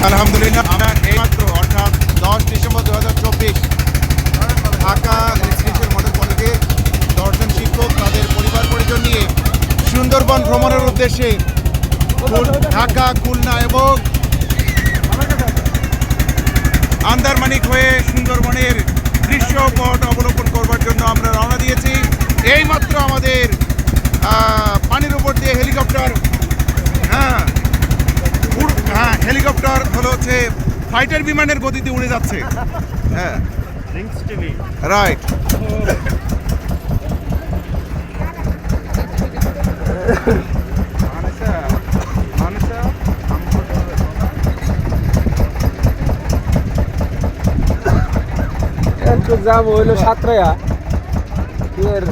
আলহামদুলিল্লাহ আমরা এইমাত্র অর্থাৎ 10 ডিসেম্বর 2024 ঢাকা রেসিডেন্সিয়াল মডেল কলেজের 10 জন শিক্ষক তাদের পরিবার পরিজন নিয়ে সুন্দরবন ভ্রমণের উদ্দেশ্যে ঢাকা, খুলনা এবং আন্দারমানিক হয়ে সুন্দরবনের দৃশ্যপট অবলোকন করবার জন্য আমরা রওনা দিয়েছি। এইমাত্র আমাদের পানির উপর দিয়ে হেলিকপ্টার হেলিকপ্টার হচ্ছে ফাইটার বিমানের গতিতে উড়ে যাচ্ছে। হ্যাঁ, রাইট। যাব হইলো সাতরায়া এর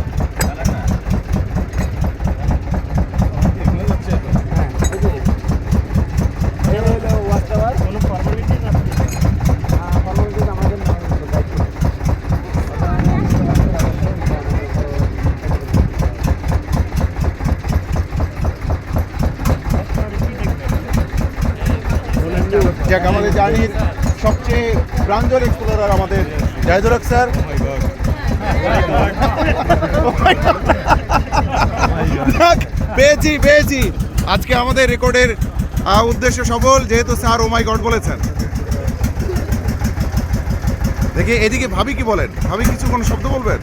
যাক, আমাদের জার্নির সবচেয়ে প্রাঞ্জল এক্সপ্লোরার আমাদের জাহিদুল হক স্যার। পেয়েছি আজকে আমাদের রেকর্ডের উদ্দেশ্য সফল, যেহেতু স্যার ও মাই গড বলেছেন। দেখি এদিকে ভাবি কি বলেন, ভাবি কিছু কোনো শব্দ বলবেন?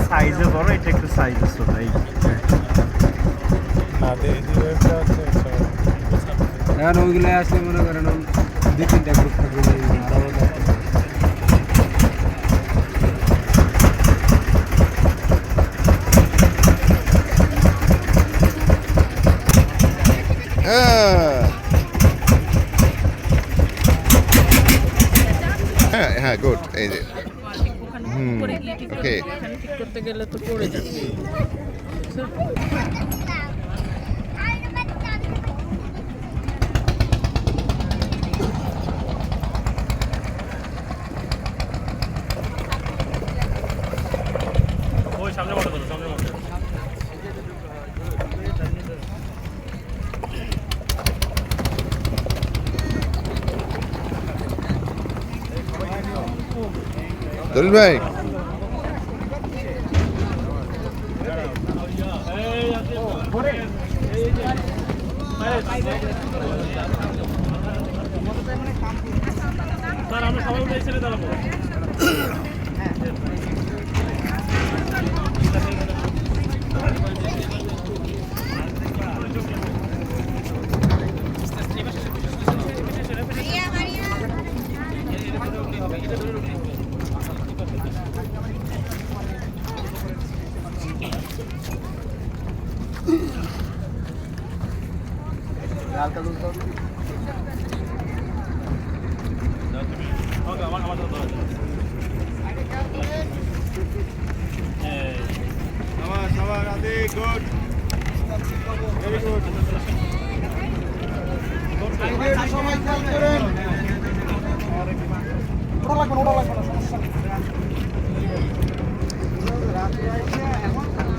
সাইজে বড়, এটা একটু সাইজে ছোট। এখন ওইগুলো আসলে মনে করেন 2-3টা গ্রুপ থাকবে। হ্যাঁ, গুড। এই যে ওকে, করতে গেলে তো পড়ে যাবে। দলিল ভাই, আমরা সবাই উঠে ছেড়ে দাঁড়াবো।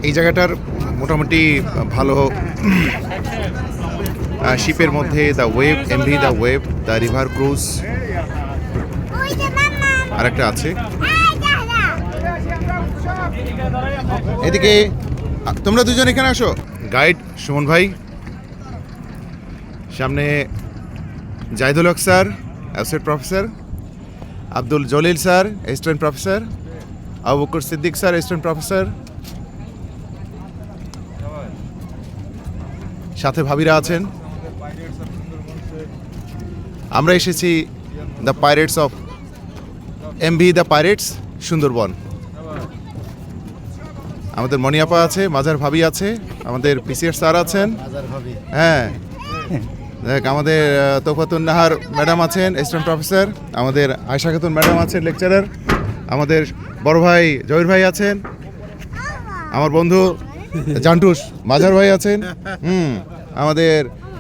এই জায়গাটার মোটামুটি ভালো শিপের মধ্যে the wave, MV the wave, the river cruise আরেকটা আছে। এদিকে তোমরা দুজন এখানে আসো। গাইড সুমন ভাই, সামনে Zahidul Haque sir associate professor, Abdul Jalil sir assistant professor, Abu Bakar Siddique sir assistant professor, সাথে ভাবিরা আছেন। আমরা এসেছি the pirates of MV the pirates Sundarban. আমাদের মনিয়াপা আছে, মাজার ভাবি আছে, আমাদের পিসিএস স্যার আছেন, হ্যাঁ দেখ আমাদের তোফাতুন নাহার ম্যাডাম আছেন অ্যাসিস্ট্যান্ট প্রফেসর, আমাদের আয়শা খাতুন ম্যাডাম আছেন লেকচারার, আমাদের বড় ভাই জহির ভাই আছেন, আমার বন্ধু জান্টুস মাজার ভাই আছেন, আমাদের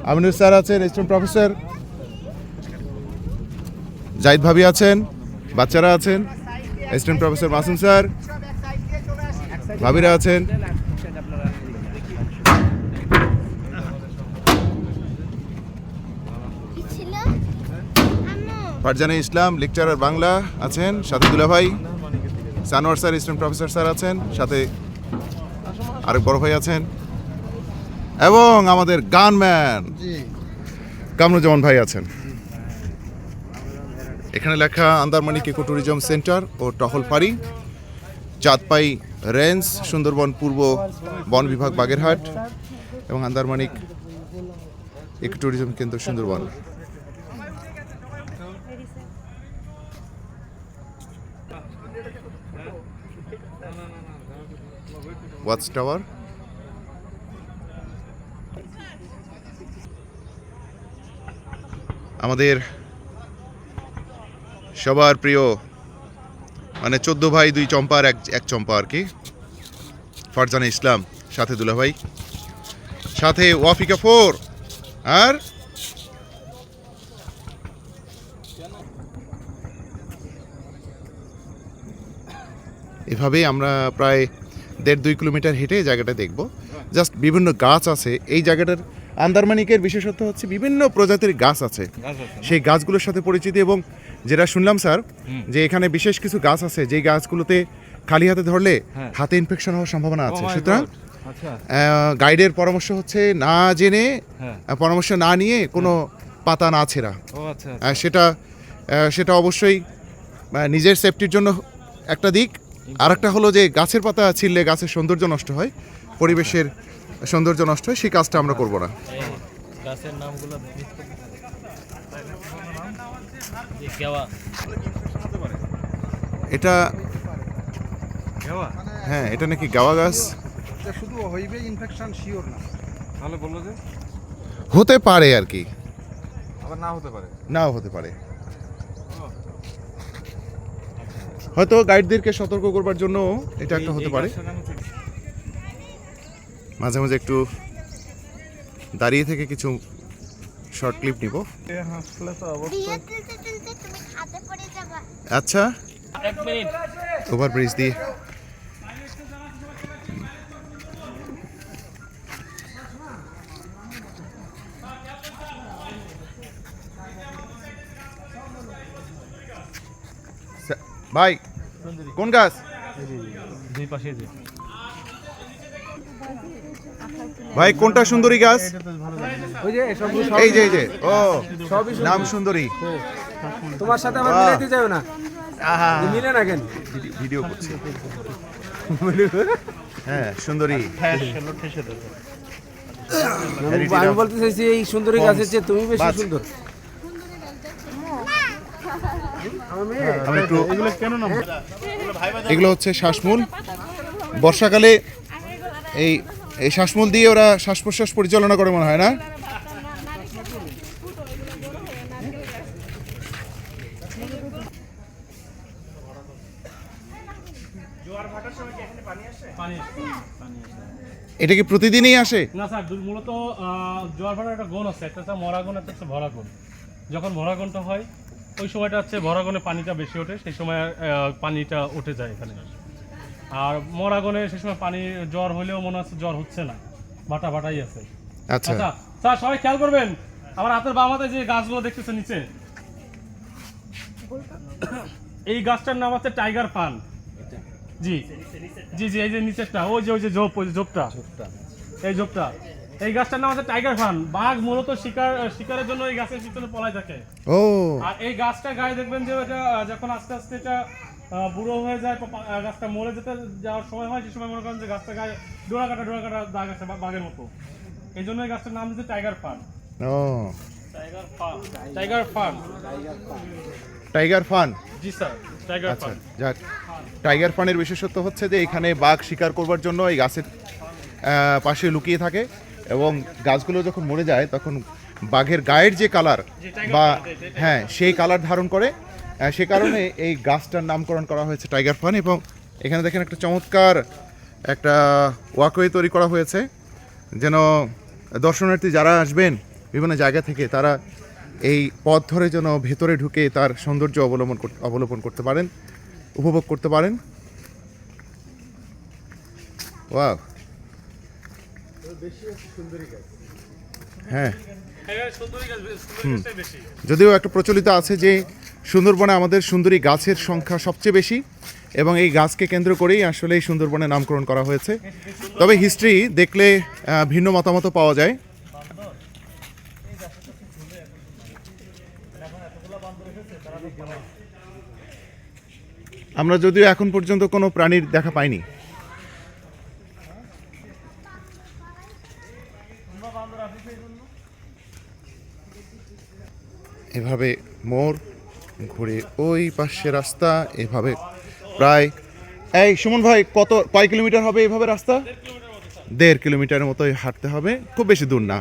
আমিনুর স্যার আছেন অ্যাসিস্ট্যান্ট প্রফেসর, জাহিদ ভাবি আছেন, বাচ্চারা আছেন, অ্যাসিস্ট্যান্ট প্রফেসর মাসুম স্যার, ভাবিরা আছেন। ফারজানা ইসলাম লেকচারার বাংলা আছেন, সাথে দুলা ভাই। Sanowar sir student professor sir আছেন, সাথে আরেক বড় ভাই আছেন, এবং আমাদের গানম্যান কামরুজ্জামান ভাই আছেন। এখানে লেখা আন্দারমানিক ইকো ট্যুরিজম সেন্টার ও টহল ফাঁড়ি, চাঁদপাই রেঞ্জ, সুন্দরবন পূর্ব বন বিভাগ বাগেরহাট এবং আন্দারমানিক ইকো ট্যুরিজম কেন্দ্র সুন্দরবন। ওয়াচ টাওয়ার, আমাদের সবার প্রিয় মানে 14 ভাই 2 চম্পার এক চম্পা আর কি, ফারজানা ইসলাম, সাথে দুলা ভাই, সাথে ওয়াফিকা 4, আর এভাবেই আমরা প্রায় 1.5-2 কিলোমিটার হেঁটে এই জায়গাটা দেখব। জাস্ট বিভিন্ন গাছ আছে এই জায়গাটার। আন্দারমানিকের বিশেষত্ব হচ্ছে বিভিন্ন প্রজাতির গাছ আছে, সেই গাছগুলোর সাথে পরিচিতি। এবং যেটা শুনলাম স্যার, যে এখানে বিশেষ কিছু গাছ আছে যেই গাছগুলোতে খালি হাতে ধরলে হাতে ইনফেকশন হওয়ার সম্ভাবনা আছে। সুতরাং গাইডের পরামর্শ হচ্ছে না জেনে, পরামর্শ না নিয়ে কোনো পাতা না ছেঁড়া। সেটা অবশ্যই নিজের সেফটির জন্য একটা দিক। আর একটা হলো যে গাছের পাতা ছিঁড়লে গাছের সৌন্দর্য নষ্ট হয়, পরিবেশের সৌন্দর্য নষ্ট হয়, সেই কাজটা আমরা করব না। গাছের নামগুলো এটা হ্যাঁ, এটা নাকি গাওয়া গাছ। শুধু হইবে ইনফেকশন শিওর না, তাহলে বললো যে হতে পারে আর কি, আবার না হতে পারে, নাও হতে পারে। হয়তো গাইডদেরকে সতর্ক করবার জন্য এটা একটা হতে পারে। মাঝে মাঝে একটু দাঁড়িয়ে থেকে কিছু শর্ট ক্লিপ নিব। আচ্ছা, ওভার ব্রিজ দিয়ে ভাই, কোন গাছ? দুই পাশে ভাই কোনটা সুন্দরী গাছ? ওই যে এই যে ও নাম সুন্দরী। তোমার সাথে আমার মিলাইতে যাও না, মিলে না কেন? ভিডিও করছি। হ্যাঁ, সুন্দরী। আমি বলতে চাইছি এই সুন্দরী গাছের চেয়ে তুমি বেশি সুন্দর। এগুলো হচ্ছে শ্বাসমূল। বর্ষাকালে এই শ্বাসমূল দিয়ে ওরা শ্বাস প্রশ্বাস পরিচালনা করে মনে হয় না? এটা কি প্রতিদিনই আসে? না স্যার, মূলত জোয়ার ভাটার একটা গুণ আছে, একটা হচ্ছে মরা গুণ, একটা হচ্ছে ভরা গুণ। যখন ভরা গুণটা হয় ওই সময়টা হচ্ছে ভরা গুণে পানিটা বেশি ওঠে, সেই সময় পানিটা উঠে যায় এখানে। আর মরা গুণে সেই সময় পানি জ্বর হলেও মনে হচ্ছে জ্বর হচ্ছে না, ভাটা ভাটাই আছে। আচ্ছা স্যার সবাই খেয়াল করবেন, আমার হাতের বাম হাতে যে গাছগুলো দেখতেছেন নিচে, এই গাছটার নাম হচ্ছে টাইগার পান। জি জি জি, এই যে নিচেরটা, ওই যে ঝোপটা, এই ঝোপটা, এই গাছটার নাম হচ্ছে টাইগার ফান। বাঘ মূলত শিকারের জন্য এই গাছের পিছনে পলায় থাকে। ও, আর এই গাছটা গায়ে দেখবেন যে এটা যখন আস্তে আস্তে এটা বুড়ো হয়ে যায়, গাছটা মরে যেতে যাওয়ার সময় হয়, সেই সময় মনে করেন যে গাছটা গায়ে ডোরা কাটা দাগ আছে বাঘের মতো। এই জন্য এই গাছটার নাম দিচ্ছে টাইগার ফান। ও, টাইগার ফান। Tiger fern. জি স্যার, টাইগার আচ্ছা, ফান। যাক, টাইগার ফানের বিশেষত্ব হচ্ছে যে এখানে বাঘ শিকার করবার জন্য এই গাছের পাশে লুকিয়ে থাকে, এবং গাছগুলো যখন মরে যায় তখন বাঘের গায়ের যে কালার বা হ্যাঁ সেই কালার ধারণ করে, সে কারণে এই গাছটার নামকরণ করা হয়েছে টাইগার ফান। এবং এখানে দেখেন একটা চমৎকার একটা ওয়াকওয়ে তৈরি করা হয়েছে, যেন দর্শনার্থী যারা আসবেন বিভিন্ন জায়গা থেকে তারা এই পথ ধরে যেন ভেতরে ঢুকে তার সৌন্দর্য অবলোকন করতে পারেন, উপভোগ করতে পারেন। ওয়াও, হ্যাঁ, যদিও একটা প্রচলিত আছে যে সুন্দরবনে আমাদের সুন্দরী গাছের সংখ্যা সবচেয়ে বেশি এবং এই গাছকে কেন্দ্র করেই আসলে এই সুন্দরবনের নামকরণ করা হয়েছে। তবে হিস্ট্রি দেখলে ভিন্ন মতামত পাওয়া যায়। আমরা যদিও এখন পর্যন্ত কোনো প্রাণীর দেখা পাইনি। এভাবে মোড় ঘুরে ওই পাশে রাস্তা, এভাবে প্রায় এই সুমন ভাই কয় কিলোমিটার হবে এইভাবে রাস্তা? 1.5 কিলোমিটারের মতোই হাঁটতে হবে, খুব বেশি দূর না।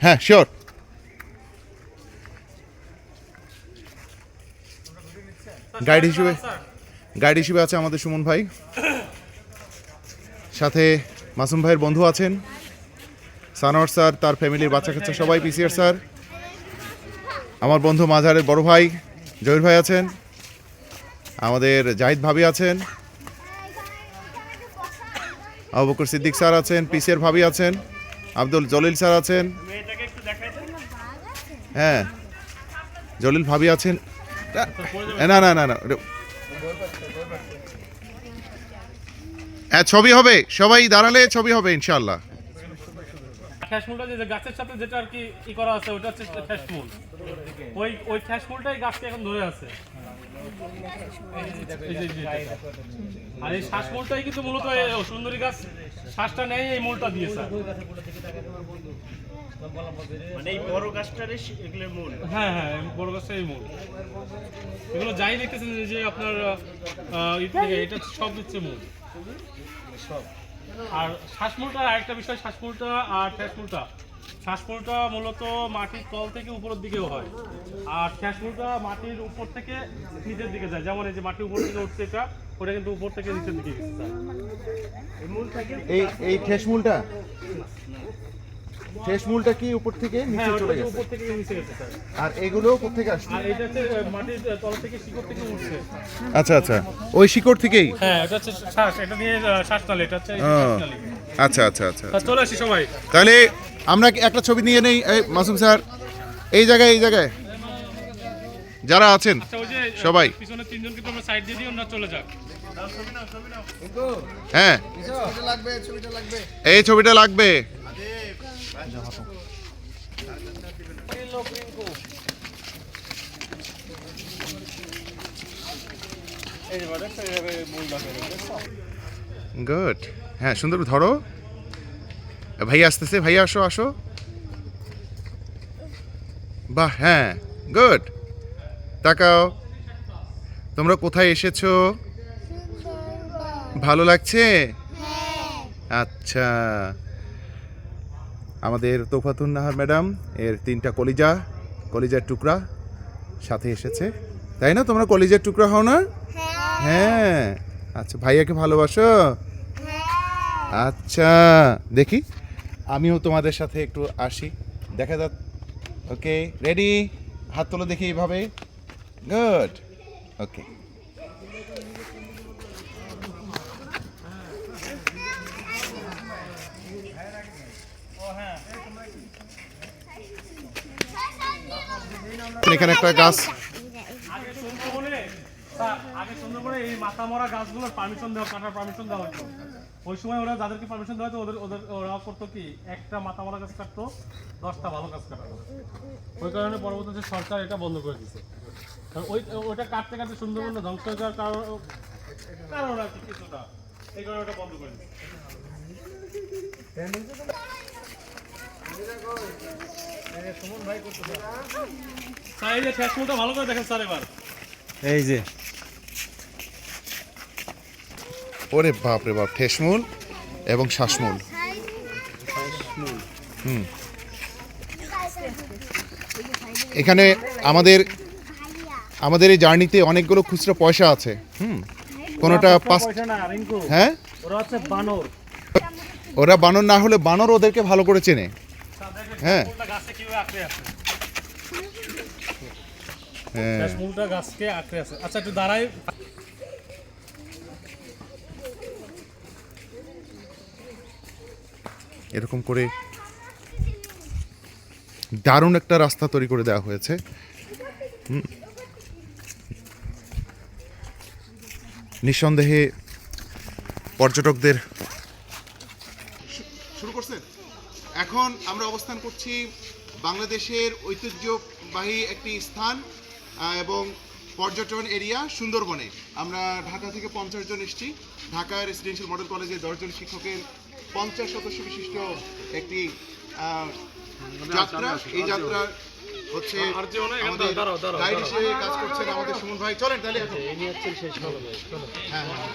হ্যাঁ শিওর। গাইড হিসেবে আছে আমাদের সুমন ভাই, সাথে মাসুম ভাইয়ের বন্ধু আছেন, সানোয়ার স্যার, তার ফ্যামিলির বাচ্চা কাচ্চা সবাই, পিসিআর স্যার, আমার বন্ধু মাঝারের বড় ভাই জহির ভাই আছেন, আমাদের জাহিদ ভাবি আছেন, আবু বকর সিদ্দিক স্যার আছেন, পিসিআর ভাবি আছেন, আব্দুল জলিল স্যার আছেন, হ্যাঁ জলিল ভাবি আছেন। না না না না, হ্যাঁ ছবি হবে, সবাই দাঁড়ালে ছবি হবে ইনশাআল্লাহ। খ্যাসমূলটা যে গাছের সাথে যেটা আর কি করা আছে ওটা হচ্ছে খ্যাসমূল। ওই খ্যাসমূলটাই গাছটা এখন ধরে আছে। আর এই শ্বাসমূলটাই কিন্তু মূলত সুন্দরী গাছ শ্বাসটা নেই এই মূলটা দিয়ে স্যার। মানে এই বড় গাছটারে এগুলোর মূল। হ্যাঁ হ্যাঁ, বড় গাছটা এই মূল। এগুলো যাই দেখতেছেন যে আপনার এটা সব দিচ্ছে মূল। আর শ্বাসমূলটা আরেকটা বিষয়, শ্বাসমূলটা আর শ্বাসমূলটা মূলত মাটির তল থেকে উপরের দিকেও হয়, আর ঠ্যাসমূলটা মাটির উপর থেকে নিচের দিকে যায়। যেমন এই যে মাটির উপর থেকে উঠছে এটা, ওটা কিন্তু উপর থেকে নিচের দিকে গেছে। এই ঠেসমূলটা কি উপর থেকে নিচে চলে গেছে? উপর থেকে নিচে গেছে স্যার। আর এগুলো উপর থেকে আসছে? আর এটা হচ্ছে মাটির তল থেকে শিকড় থেকে উঠছে। আচ্ছা আচ্ছা, ওই শিকড় থেকেই? হ্যাঁ, এটা হচ্ছে শ্বাস, এটা দিয়ে শ্বাসনালী, এটা হচ্ছে শ্বাসনালী। আচ্ছা আচ্ছা আচ্ছা, চলে আসি সবাই। তাহলে আমরা একটা ছবি নিয়ে নেই। মাসুম স্যার এই জায়গায় যারা আছেন সবাই পিছনে তিনজনকে তো আমরা সাইড দিয়ে দিই, আমরা চলে যাক। হ্যাঁ এই ছবিটা লাগবে। গুড, হ্যাঁ সুন্দর ধরো। ভাইয়া আসতেছে, ভাইয়া আসো আসো। বাহ, হ্যাঁ গুড। তাকাও, তোমরা কোথায় এসেছো? ভালো লাগছে? আচ্ছা, আমাদের তোফাতুন নাহার ম্যাডাম এর 3টা কলিজার টুকরা সাথে এসেছে, তাই না? তোমরা কলিজার টুকরা হও না? হ্যাঁ। আচ্ছা, ভাইয়াকে ভালোবাসো? আচ্ছা, দেখি আমিও তোমাদের সাথে একটু আসি, দেখা যাক। ওকে, রেডি? হাত তোলো দেখি এইভাবে। গুড, ওকে। এখানে একটা গাছ, আগে সুন্দরবনে এই মাথা মরা গাছগুলোর কাটার পারমিশন দেওয়া হতো। ওই সময় ওরা যাদেরকে পারমিশন দেওয়া হতো ওরা করতো কি, একটা মাথা মরা গাছ কাটতো, 10টা ভালো গাছ কাটতো। ওই কারণে পরবর্তীতে সরকার এটা বন্ধ করে দিচ্ছে। ওইটা কাটতে কাটতে সুন্দরবন ধ্বংস হয়ে যাওয়ার কারণ আর কি কিছুটা, এই কারণে ওটা বন্ধ করে দিচ্ছে। স্যার এই যে ঠ্যাসমূলটা ভালো করে দেখেন স্যার এবার। এই যে ওরে বাপ রে বাপ, ঠেসমূল এবং শ্বাসমূল। এখানে আমাদের এই জার্নিতে অনেকগুলো খুচরা পয়সা আছে। কোনোটা 5। হ্যাঁ, ওরা বানর না হলে বানর ওদেরকে ভালো করে চেনে। হ্যাঁ ঠ্যাসমূলটা গাছকে আঁকড়ে আছে। আচ্ছা একটু দাঁড়াই। এরকম করে দারুণ একটা রাস্তা তৈরি করে দেওয়া হয়েছে। নিঃসন্দেহে পর্যটকদের শুরু করছেন। এখন আমরা অবস্থান করছি বাংলাদেশের ঐতিহ্যবাহী একটি স্থান এবং পর্যটন এরিয়া সুন্দরবনে। আমরা ঢাকা থেকে 50 জন এসেছি। ঢাকা রেসিডেন্সিয়াল মডেল কলেজে 10 জন শিক্ষকের 50 সদস্য বিশিষ্ট একটি যাত্রা। এই যাত্রা হচ্ছে আমাদের গাইড হিসেবে কাজ করছেন আমাদের সুমন ভাই। চলেন তাহলে এখন। হ্যাঁ হ্যাঁ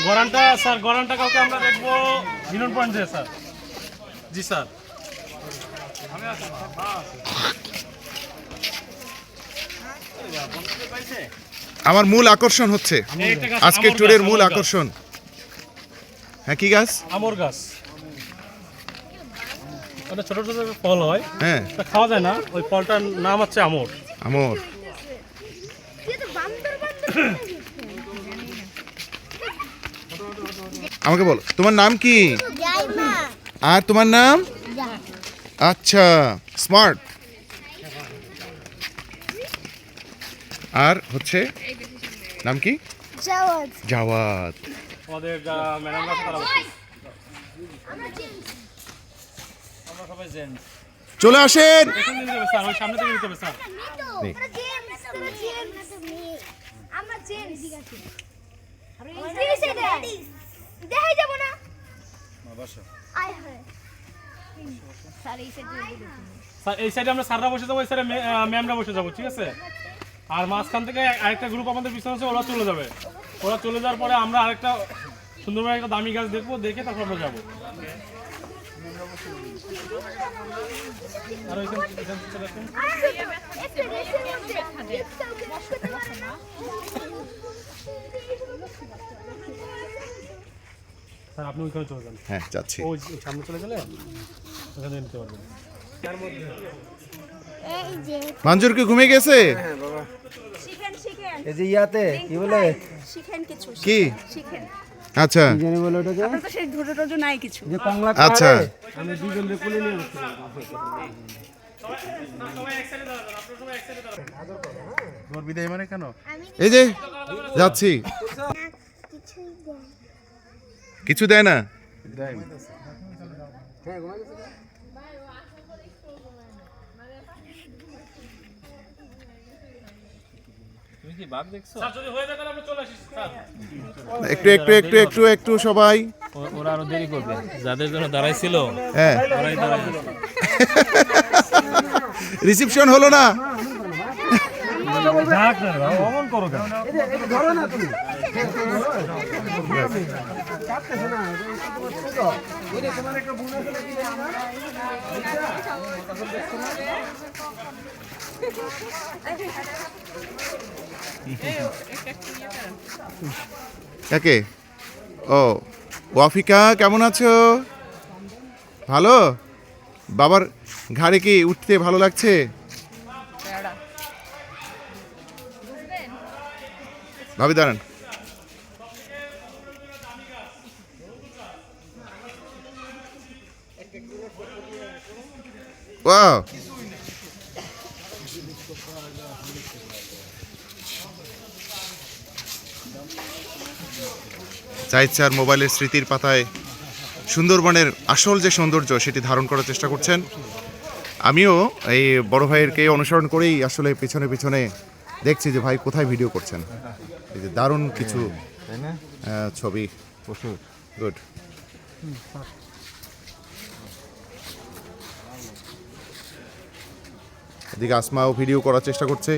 গরানটা স্যার, গরানটা কালকে আমরা দেখবো মিলন পয়েন্টে স্যার। জি স্যার। আমার মূল আকর্ষণ হচ্ছে আজকের ট্যুরের মূল আকর্ষণ। হ্যাঁ, কি গাছ? আমর গাছ। ওটা ছোট ছোট ফল হয়, হ্যাঁ, ওটা খাওয়া যায় না। ওই ফলটার নাম হচ্ছে আমর। আমর। আমাকে বলো তোমার নাম কি? আর তোমার নাম? আচ্ছা, স্মার্ট। আর হচ্ছে নাম কি? জাওয়াদ। জাওয়াদ। আমাদের যারা ম্যাডামরা আছে তারা বসে। আমরা সবাই জেন্টস। চলে আসেন। এখান থেকে নিতে হবে স্যার, ওই সামনে থেকে নিতে হবে স্যার। নে। আমরা জেন্টস। দেখাই যাব না। আয় হায়। স্যার এই সাইডে স্যার এই সাইডে আমরা স্যাররা বসে যাবো, এই সাইডে ম্যামরা বসে যাবো, ঠিক আছে? আর মাঝখান থেকে আরেকটা গ্রুপ আমাদের পিছনে আছে, ওরা চলে যাবে। ওরা চলে যাওয়ার পরে আমরা আরেকটা সুন্দরবন একটা দামি গাছ দেখবো, দেখে তারপর আমরা যাবো। আর ওইখান চলে আসেন। স্যার আপনি ওইখানে চলে যান। হ্যাঁ, যাচ্ছি। ওই সামনে চলে গেলে ওখানে নিতে পারবেন। এই যে মাঞ্জুর কি ঘুমিয়ে গেছে? শিখেন শিখেন এই যে ইয়াতে কি বলে শিখেন কিছু কি? শিখেন। আচ্ছা, কি জানি বলে ওটাকে? আপনার তো সেই ধরে টরে নাই কিছু। যে কংলা আচ্ছা। আমি দুজনকে কোলে নিয়ে যাচ্ছি। বিদায় মানে কেন? এই যে যাচ্ছি। কিছু দেয় না? স্যার যদি হয়ে যায় তাহলে আমরা চলে আসি স্যার। একটু একটু একটু একটু একটু সবাই। ওরা আরো দেরি করবে, যাদের জন্য দাঁড়াইছিল হ্যাঁ, ওরাই দাঁড়ায় আছে। রিসেপশন হলো না। যাক না বাবা, অমন করো কেন? ধরো না তুমি। কাকে? ও, ওয়াফিকা কেমন আছো? ভালো? বাবার ঘাড়ে কি উঠতে ভালো লাগছে? ভাবি দাঁড়ান। ওয়াও, জাহিদ স্যার মোবাইলের স্মৃতির পাতায় সুন্দরবনের আসল যে সৌন্দর্য সেটি ধারণ করার চেষ্টা করছেন। আমিও এই বড় ভাইয়েরকে অনুসরণ করেই আসলে পিছনে পিছনে দেখছি যে ভাই কোথায় ভিডিও করছেন। এই যে দারুণ কিছু ছবি। গুড। এদিকে আসমাও ভিডিও করার চেষ্টা করছে।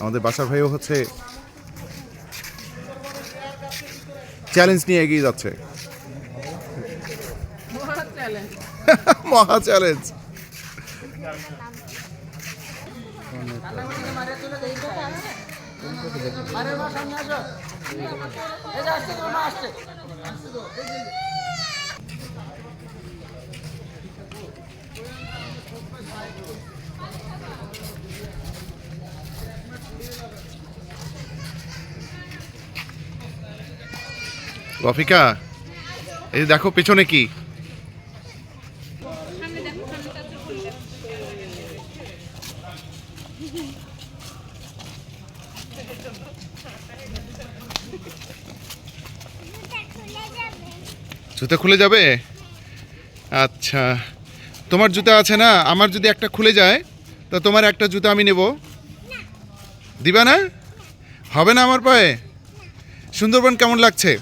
আমাদের বাসার ভাইও হচ্ছে চ্যালেঞ্জ নিয়ে এগিয়ে যাচ্ছে। মহা চ্যালেঞ্জ। রফিকা এই যে দেখো পেছনে কি, জুতা খুলে যাবে? আচ্ছা, তোমার জুতা আছে না, আমার যদি একটা খুলে যায় তা তোমার একটা জুতা আমি নেব, দিবা না? হবে না আমার পায়ে? সুন্দরবন কেমন লাগছে?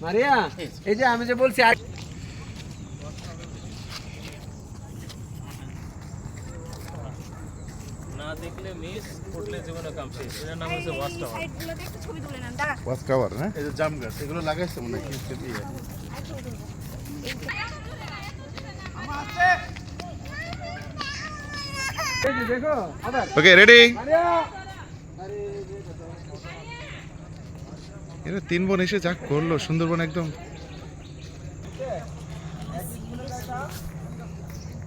মারিয়া, এই যে আমি যে বলছি না দেখলে মিস, উঠলে জীবনে কাম শেষ। এটার নাম হচ্ছে ওয়াচ টাওয়ার। সাইডগুলোতে একটু ছবি তুলে নেন দাঁড়া ওয়াচ টাওয়ার, হ্যাঁ? এই যে জাম গাছ এগুলো লাগাইছে মনে হয় কি দিয়ে। এই যে দেখো আবার ওকে, রেডি? মারিয়া, এরা 3 বোন এসে যা করলো, সুন্দরবন একদম।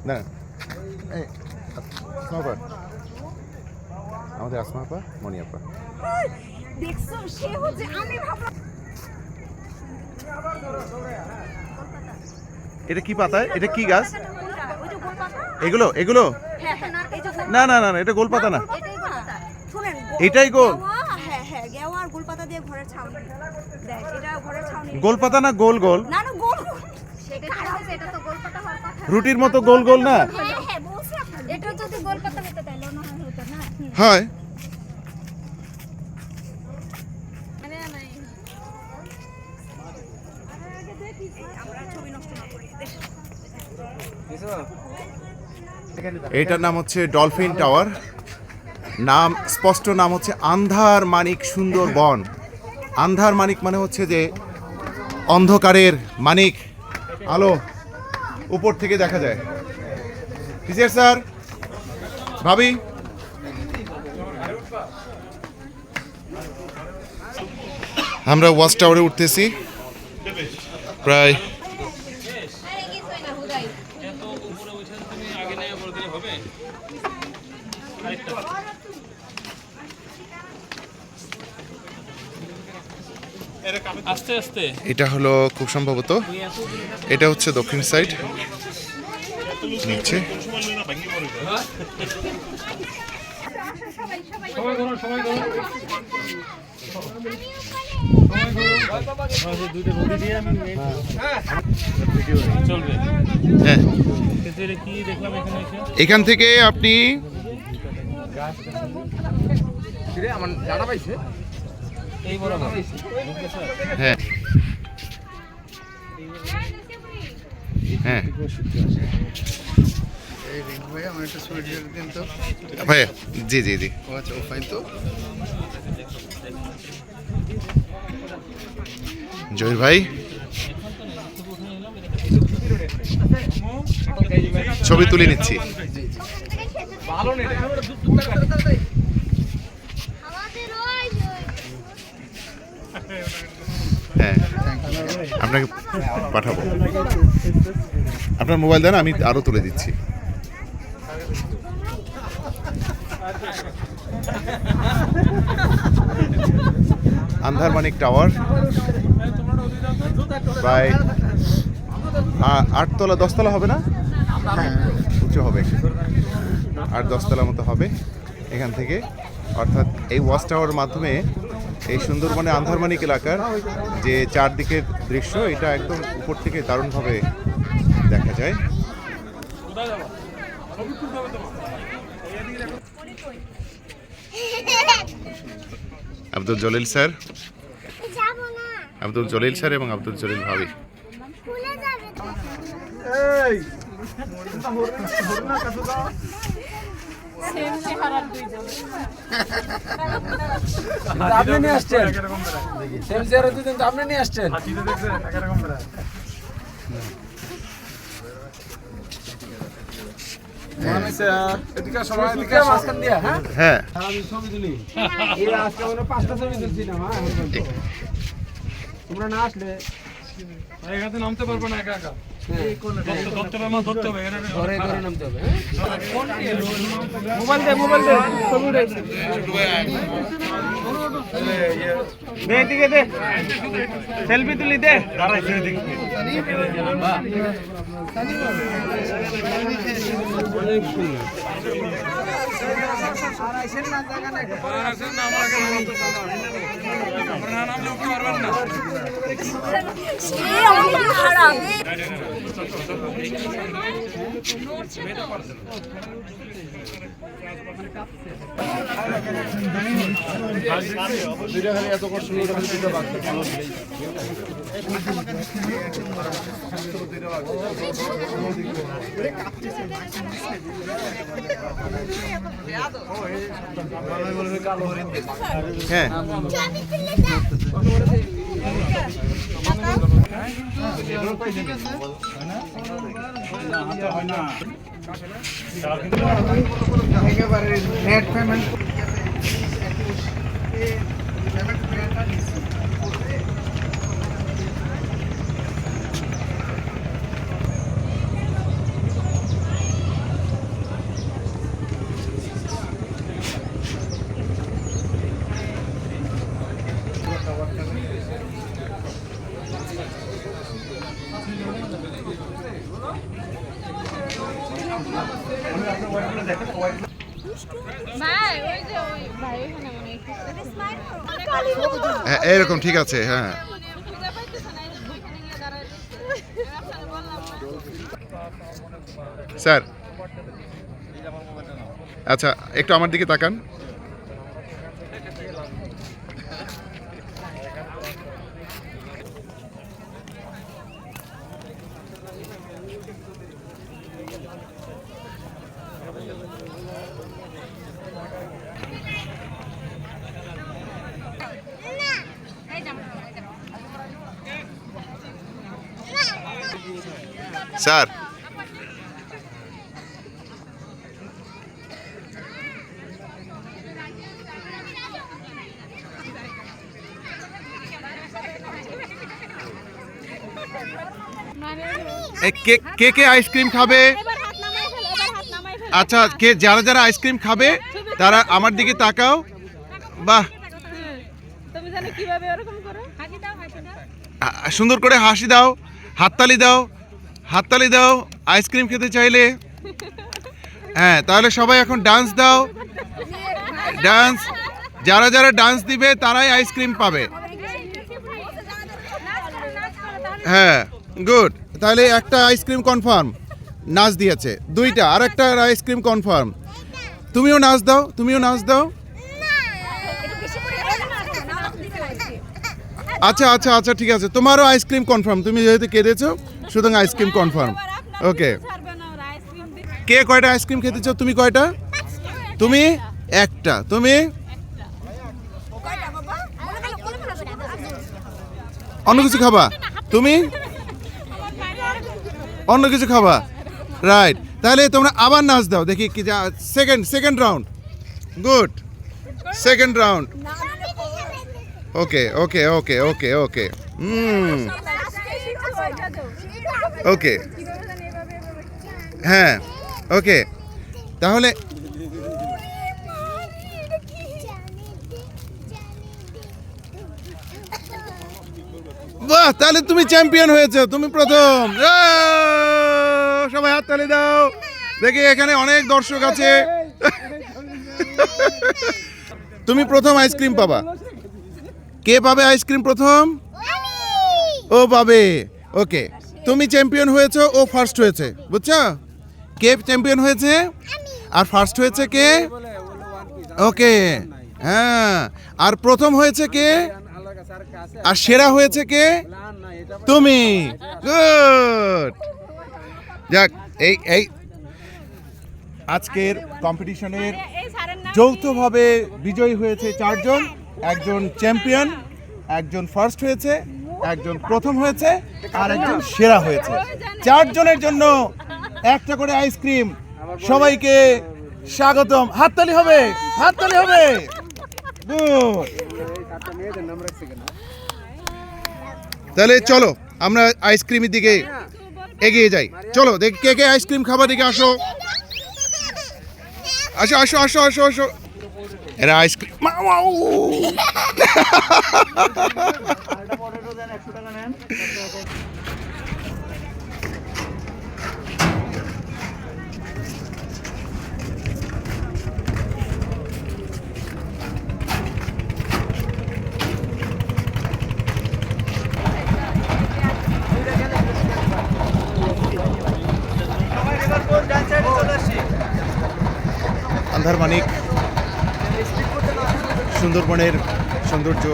না এই আসমা আপা, আমাদের আসমা আপা, মনি আপা। দেখছো সে হচ্ছে আমি ভাবলাম এটা কি পাতা? এটা কি গাছ? ওই যে গোলপাতা এগুলো এগুলো? হ্যাঁ হ্যাঁ এই যে না না না না, এটা গোলপাতা না, এটাই গোলপাতা শুনেন এটাই গোল? হ্যাঁ হ্যাঁ গেওয়া আর গোলপাতা দিয়ে ঘরের ছাউনি দেখ এটা ঘরের ছাউনি গোলপাতা না গোল গোল? না না গোল সেটা হচ্ছে এটা তো গোলপাতা হওয়ার কথা রুটির মতো গোল গোল না? হ্যাঁ হ্যাঁ বলছি আপনাকে এটা যদি গোলপাতা হতো তাহলে না হতো না হয়। মানে নাই আমরা ছবি নষ্ট না করি এটার নাম হচ্ছে ডলফিন টাওয়ার, নাম স্পষ্ট নাম হচ্ছে আন্ধার মানিক সুন্দরবন। আন্ধার মানিক মানে হচ্ছে যে অন্ধকারের মানিক, আলো উপর থেকে দেখা যায়। টিচার স্যার, ভাবি, আমরা ওয়াচ টাওয়ারে উঠতেছি, প্রায় এত উপরে উঠে তুমি আগে নিয়ে বলে দিলে হবে? আরেকটা আস্তে আস্তে। এটা হলো খুব সম্ভবত, এটা হচ্ছে দক্ষিণ সাইড নিচে। সময় করুন, সময় করুন। চলবে। হ্যাঁ, কিন্তু এটা কি দেখলাম এখানে এসে? এখান থেকে আপনি ফিরে আমার জানা পাইছে এই বরাবর হ্যাঁ হ্যাঁ এই রিং ভাই আমার একটা ছবি দিয়ে দিন তো। ভাইয়া, জি জি জি। ও আচ্ছা, ও ফাইন তো। জহির ভাই, ছবি তুলে নিচ্ছি। ভালো নেই আমাদের ওই হ্যাঁ, আপনাকে পাঠাবো। আপনার মোবাইল দেন, আমি আরো তুলে দিচ্ছি। আন্ধারমানিক টাওয়ার প্রায় 8 তলা 10 তলা হবে না? উঁচু হবে, 8-10 তলার মতো হবে এখান থেকে। অর্থাৎ এই ওয়াচ টাওয়ারের মাধ্যমে এই সুন্দরবনে আন্ধারমানিক এলাকার যে চারদিকের দৃশ্য, এটা একদম উপর থেকে দারুণভাবে দেখা যায়। আব্দুল জলিল স্যার, যাবো না, আব্দুল জলিল স্যার এবং আব্দুল জলিল ভাবি। খুলে যাবে তো। এই আপনি নিয়ে আসছেন সেম চেয়ারে দুজন তো আপনি নিয়ে আসছেন এদিকে সময় এদিকে মাঝখান দিয়া হ্যাঁ হ্যাঁ, আমি ছবি তুলি এই আজকে মনে 5টা ছবি তুলছি না তোমরা না আসলে এখানে নামতে পারবো না একা একা। ধরতে হবে, আমার ধরতে হবে, ঘরে ঘরে নামতে হবে, হ্যাঁ? মোবাইল দে, মোবাইল দে, ছবি উঠাই। দে দিকে দে, সেলফি তুলি দে। হ্যাঁ নেট পেমেন্ট ভাই ওই যে ওই ভাই ওখানে মনে হ্যাঁ, এরকম ঠিক আছে। হ্যাঁ খুঁজে পাইতেছে না, ওইখানে গিয়ে দাঁড়াইতেছে। আপনারা বললাম না। স্যার, আচ্ছা একটু আমার দিকে তাকান। স্যার, কে কে কে আইসক্রিম খাবে? এবার হাত নামাই ফেলো, এবার হাত নামাই ফেলো। আচ্ছা, কে যারা যারা আইসক্রিম খাবে তারা আমার দিকে তাকাও। বাহ, তুমি জানো কিভাবে এরকম করো? হাসি দাও, হাসি দাও। সুন্দর করে হাসি দাও, হাততালি দাও, হাততালি দাও আইসক্রিম খেতে চাইলে। হ্যাঁ, তাহলে সবাই এখন ডান্স দাও, ডান্স। যারা যারা ডান্স দিবে তারাই আইসক্রিম পাবে। হ্যাঁ, গুড। তাহলে একটা আইসক্রিম কনফার্ম, নাচ দিয়েছে। দুইটা, আর একটা আইসক্রিম কনফার্ম। তুমিও নাচ দাও, তুমিও নাচ দাও। আচ্ছা আচ্ছা আচ্ছা, ঠিক আছে, তোমারও আইসক্রিম কনফার্ম। তুমি যেহেতু কেঁদেছো, সুতরাং আইসক্রিম কনফার্ম। ওকে, ছাড়বে না ওরা আইসক্রিম দিয়ে। কে কয়টা আইসক্রিম খেতে চাও? তুমি কয়টা? তুমি একটা। তুমি অন্য কিছু খাবা? তুমি অন্য কিছু খাবা? রাইট, তাহলে তোমরা আবার নাচ দাও দেখি কি। Second round. Good, second round. Okay okay okay okay okay okay, হ্যাঁ ওকে। তাহলে বাহ, তাহলে তুমি চ্যাম্পিয়ন হয়েছো, তুমি প্রথম। সবাই হাততালি দাও দেখি, এখানে অনেক দর্শক আছে। তুমি প্রথম আইসক্রিম পাবা। কে পাবে আইসক্রিম প্রথম? ও পাবে। ওকে, তুমি চ্যাম্পিয়ন হয়েছো, ও ফার্স্ট হয়েছে, বুঝছো? কে চ্যাম্পিয়ন হয়েছে আর ফার্স্ট হয়েছে কে? ওকে, হ্যাঁ। আর প্রথম হয়েছে কে আর সেরা হয়েছে কে? তুমি। গুড। যাক, এই এই আজকের কম্পিটিশনের এই স্যারের নাম যৌথভাবে বিজয়ী হয়েছে চারজন। একজন চ্যাম্পিয়ন, একজন ফার্স্ট হয়েছে, একজন প্রথম হয়েছে, আর একজন সেরা হয়েছে। চারজনের জন্য একটা করে আইসক্রিম। সবাইকে স্বাগতম। হাততালি হবে, হাততালি হবে। গুড। তাহলে চলো আমরা আইসক্রিমের দিকে এগিয়ে যাই। চলো দেখ কে কে আইসক্রিম খাবার দিকে আসো আসো আসো আসো আসো আসো। এরা আইসক্রিম আন্ধারমানিক সুন্দরবনের সৌন্দর্য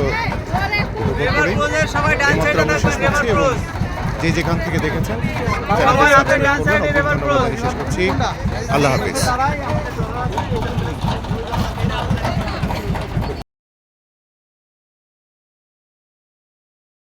উপভোগ করে এইমাত্র আমরা শেষ করছি এবং যে যেখান থেকে দেখেছেন চ্যানেলটি সাবস্ক্রাইব করুন। ধন্যবাদ শেষ করছি। আল্লাহ হাফিজ।